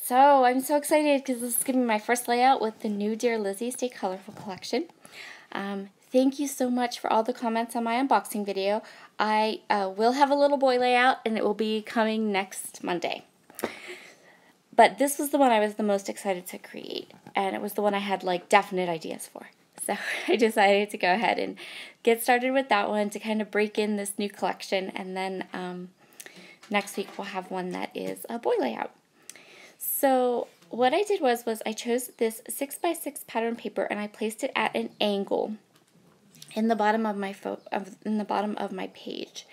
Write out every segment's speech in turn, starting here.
So I'm so excited because this is going to be my first layout with the new Dear Lizzy Stay Colorful collection. Thank you so much for all the comments on my unboxing video. I will have a little boy layout and it will be coming next Monday. But this was the one I was the most excited to create, and it was the one I had like definite ideas for. So I decided to go ahead and get started with that one to kind of break in this new collection, and then next week we'll have one that is a boy layout. So what I did was I chose this 6x6 pattern paper and I placed it at an angle in the bottom of my page.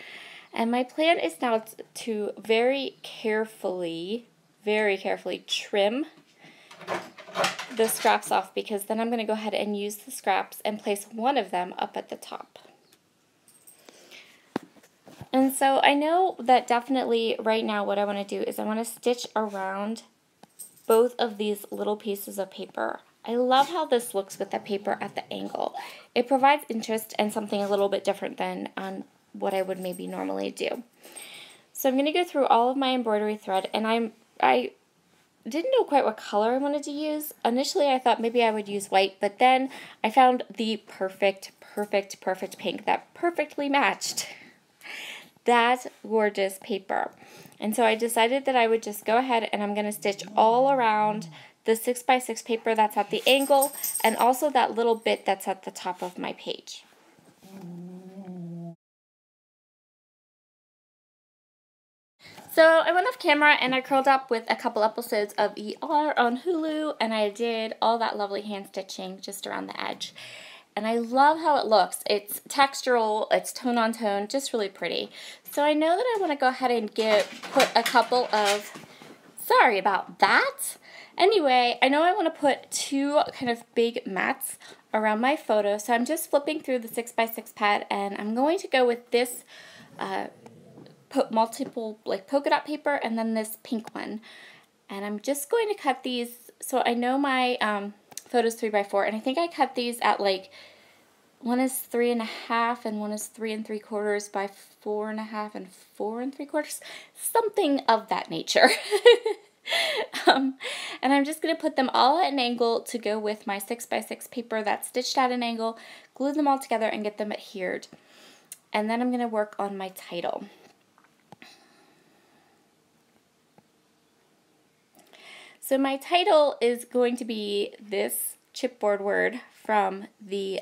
And my plan is now to very carefully trim the scraps off, because then I'm going to go ahead and use the scraps and place one of them up at the top. And so I know that definitely right now what I want to do is I want to stitch around both of these little pieces of paper. I love how this looks with the paper at the angle. It provides interest and something a little bit different than on what I would maybe normally do. So I'm going to go through all of my embroidery thread, and I didn't know quite what color I wanted to use. Initially I thought maybe I would use white, but then I found the perfect pink that perfectly matched that gorgeous paper. And so I decided that I would just go ahead and I'm going to stitch all around the 6x6 paper that's at the angle, and also that little bit that's at the top of my page. So I went off camera and I curled up with a couple episodes of ER on Hulu, and I did all that lovely hand stitching just around the edge. And I love how it looks. It's textural, it's tone on tone, just really pretty. So I know that I want to go ahead and put a couple of, sorry about that. Anyway, I know I want to put two kind of big mats around my photo. So I'm just flipping through the 6x6 pad, and I'm going to go with this multiple like polka dot paper and then this pink one. And I'm just going to cut these. So I know my photo's 3x4, and I think I cut these at like, one is 3.5 and one is 3 3/4 by 4.5 and 4 3/4, something of that nature. And I'm just going to put them all at an angle to go with my 6x6 paper that's stitched at an angle, glue them all together and get them adhered. And then I'm going to work on my title. So my title is going to be this chipboard word from the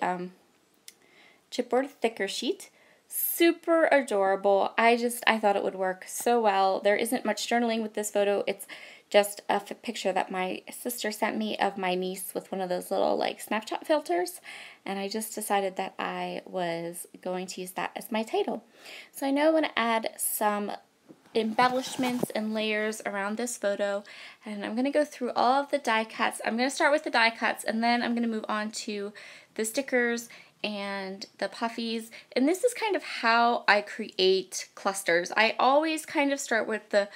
chipboard thicker sheet. Super adorable. I thought it would work so well. There isn't much journaling with this photo. It's just a picture that my sister sent me of my niece with one of those little like Snapchat filters, and I just decided that I was going to use that as my title. So I know I want to add some embellishments and layers around this photo, and I'm going to go through all of the die cuts. I'm going to start with the die cuts, and then I'm going to move on to the stickers and the puffies. And this is kind of how I create clusters. I always kind of start with the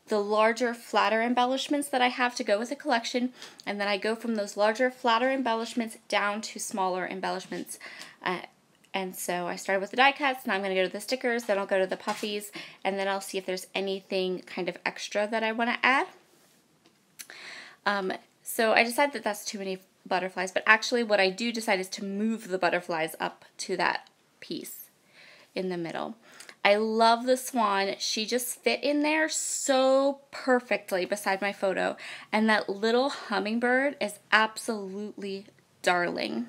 larger, flatter embellishments that I have to go with a collection, and then I go from those larger, flatter embellishments down to smaller embellishments. And so I started with the die cuts, now I'm going to go to the stickers, then I'll go to the puffies, and then I'll see if there's anything kind of extra that I want to add. So I decided that that's too many butterflies, but actually what I do decide is to move the butterflies up to that piece in the middle. I love the swan. She just fit in there so perfectly beside my photo, and that little hummingbird is absolutely darling.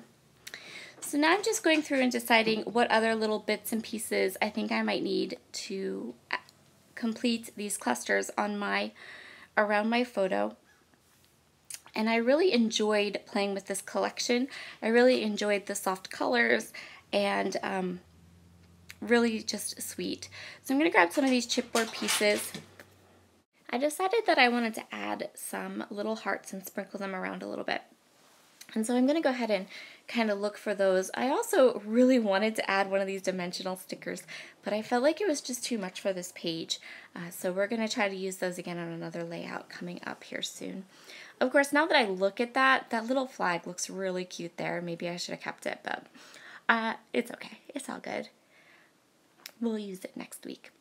So now I'm just going through and deciding what other little bits and pieces I think I might need to complete these clusters on around my photo. And I really enjoyed playing with this collection. I really enjoyed the soft colors, and really just sweet. So I'm going to grab some of these chipboard pieces. I decided that I wanted to add some little hearts and sprinkle them around a little bit. And so I'm going to go ahead and kind of look for those. I also really wanted to add one of these dimensional stickers, but I felt like it was just too much for this page. So we're going to try to use those again on another layout coming up here soon. Of course, now that I look at that little flag looks really cute there. Maybe I should have kept it, but it's okay. It's all good. We'll use it next week.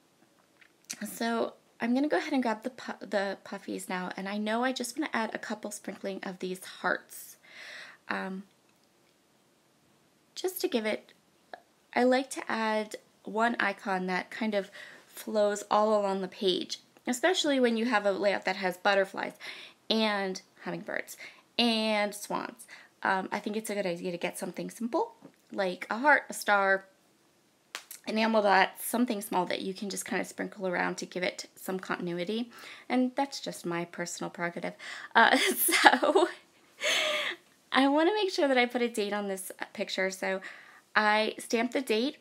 So I'm going to go ahead and grab the puffies now, and I know I just want to add a couple sprinkling of these hearts. Just to give it, I like to add one icon that kind of flows all along the page, especially when you have a layout that has butterflies and hummingbirds and swans. I think it's a good idea to get something simple, like a heart, a star, enamel dot, something small that you can just kind of sprinkle around to give it some continuity. And that's just my personal prerogative. So I want to make sure that I put a date on this picture. So I stamped the date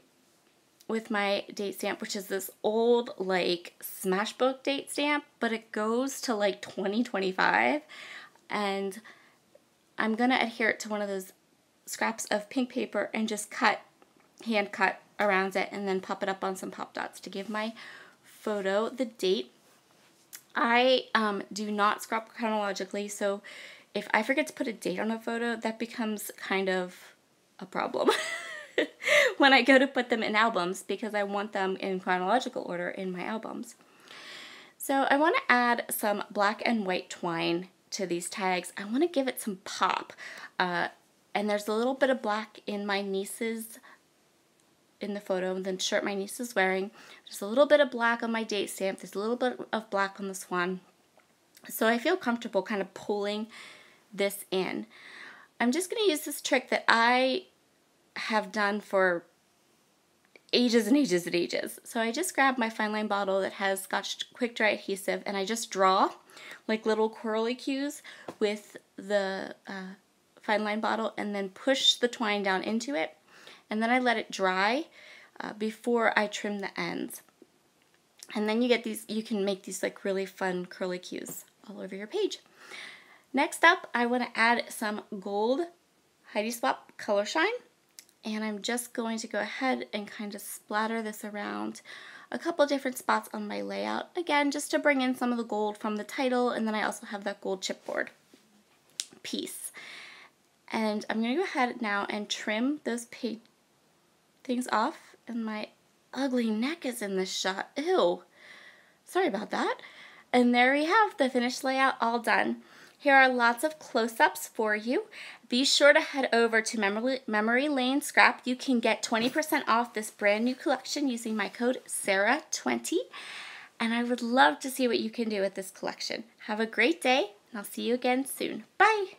with my date stamp, which is this old like Smashbook date stamp, but it goes to like 2025, and I'm gonna adhere it to one of those scraps of pink paper and just hand cut around it, and then pop it up on some pop dots to give my photo the date. I do not scrap chronologically, so if I forget to put a date on a photo, that becomes kind of a problem when I go to put them in albums, because I want them in chronological order in my albums. So I want to add some black and white twine to these tags. I want to give it some pop. And there's a little bit of black in my niece's, in the photo, the shirt my niece is wearing. There's a little bit of black on my date stamp. There's a little bit of black on the swan. So I feel comfortable kind of pulling this in. I'm just going to use this trick that I have done for ages and ages and ages. So I just grab my fine line bottle that has Scotch quick dry adhesive, and I just draw like little curly cues with the fine line bottle, and then push the twine down into it, and then I let it dry before I trim the ends. And then you get these, you can make these like really fun curly cues all over your page. Next up, I want to add some gold Heidi Swap Color Shine. And I'm just going to go ahead and kind of splatter this around a couple different spots on my layout. Again, just to bring in some of the gold from the title, and then I also have that gold chipboard piece. And I'm going to go ahead now and trim those things off. And my ugly neck is in this shot. Ew. Sorry about that. And there we have the finished layout all done. Here are lots of close-ups for you. Be sure to head over to Memory Lane Scrap. You can get 20% off this brand new collection using my code SARA20. And I would love to see what you can do with this collection. Have a great day, and I'll see you again soon. Bye!